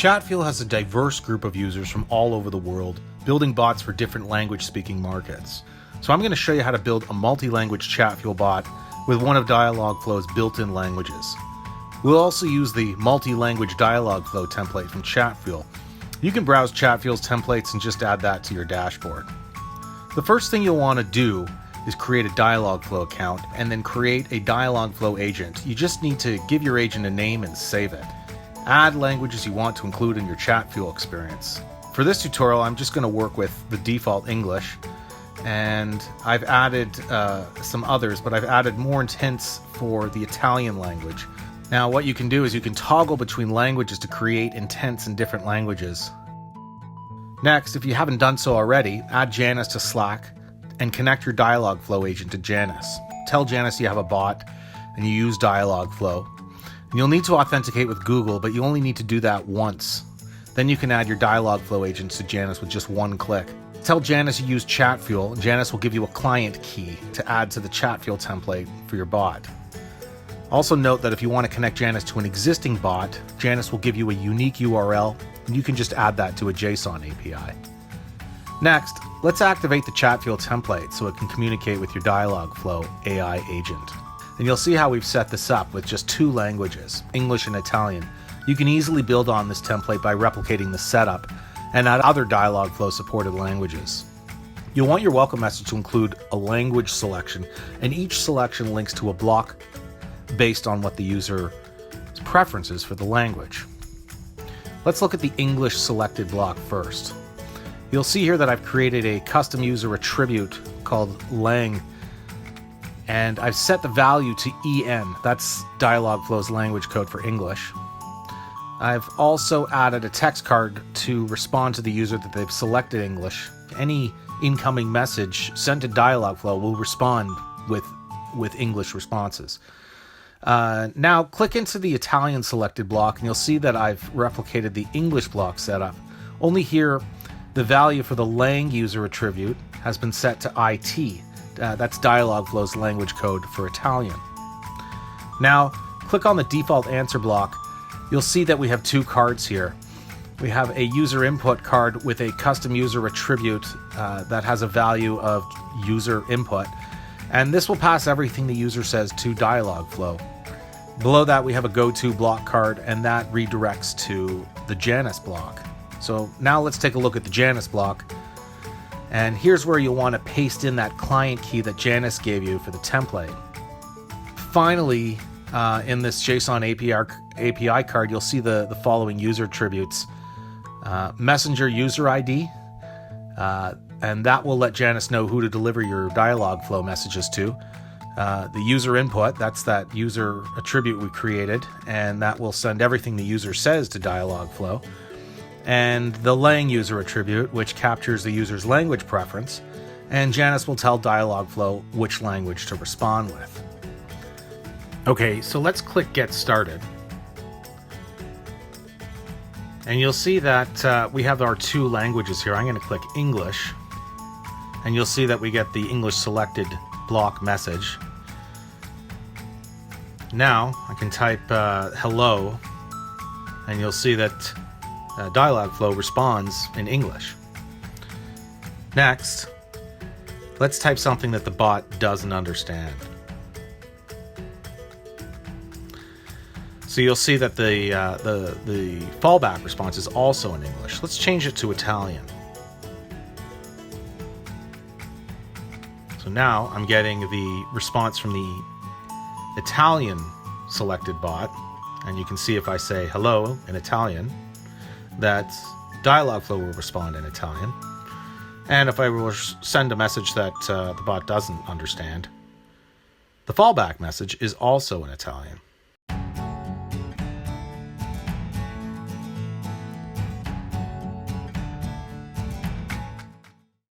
Chatfuel has a diverse group of users from all over the world, building bots for different language-speaking markets. So I'm going to show you how to build a multi-language Chatfuel bot with one of Dialogflow's built-in languages. We'll also use the multi-language Dialogflow template from Chatfuel. You can browse Chatfuel's templates and just add that to your dashboard. The first thing you'll want to do is create a Dialogflow account and then create a Dialogflow agent. You just need to give your agent a name and save it. Add languages you want to include in your Chatfuel experience. For this tutorial, I'm just going to work with the default English, and I've added some others, but I've added more intents for the Italian language. Now what you can do is you can toggle between languages to create intents in different languages. Next, if you haven't done so already, add Janice to Slack and connect your Dialogflow agent to Janice. Tell Janice you have a bot and you use Dialogflow. You'll need to authenticate with Google, but you only need to do that once. Then you can add your Dialogflow agents to Janice with just one click. Tell Janice you use Chatfuel, and Janice will give you a client key to add to the Chatfuel template for your bot. Also note that if you want to connect Janice to an existing bot, Janice will give you a unique URL, and you can just add that to a JSON API. Next, let's activate the Chatfuel template so it can communicate with your Dialogflow AI agent. And you'll see how we've set this up with just two languages, English and Italian. You can easily build on this template by replicating the setup and add other Dialogflow supported languages. You'll want your welcome message to include a language selection, and each selection links to a block based on what the user's preferences for the language. Let's look at the English selected block first. You'll see here that I've created a custom user attribute called lang, and I've set the value to EN. That's Dialogflow's language code for English. I've also added a text card to respond to the user that they've selected English. Any incoming message sent to Dialogflow will respond with English responses. Now click into the Italian selected block and you'll see that I've replicated the English block setup. Only here, the value for the lang user attribute has been set to IT. That's Dialogflow's language code for Italian. Now, click on the default answer block. You'll see that we have two cards here. We have a user input card with a custom user attribute that has a value of user input. And this will pass everything the user says to Dialogflow. Below that, we have a go-to block card, and that redirects to the Janice block. So now let's take a look at the Janice block. And here's where you'll want to paste in that client key that Janice gave you for the template. Finally, in this JSON API card, you'll see the following user attributes. Messenger user ID, and that will let Janice know who to deliver your Dialogflow messages to. The user input, that's that user attribute we created, and that will send everything the user says to Dialogflow. And the lang user attribute, which captures the user's language preference, and Janice will tell Dialogflow which language to respond with. Okay, so let's click Get Started. And you'll see that we have our two languages here. I'm going to click English, and you'll see that we get the English selected block message. Now I can type hello, and you'll see that Dialogflow responds in English. Next, let's type something that the bot doesn't understand. So you'll see that the fallback response is also in English. Let's change it to Italian. So now I'm getting the response from the Italian selected bot, and you can see if I say hello in Italian, that Dialogflow will respond in Italian. And if I will send a message that the bot doesn't understand, the fallback message is also in Italian.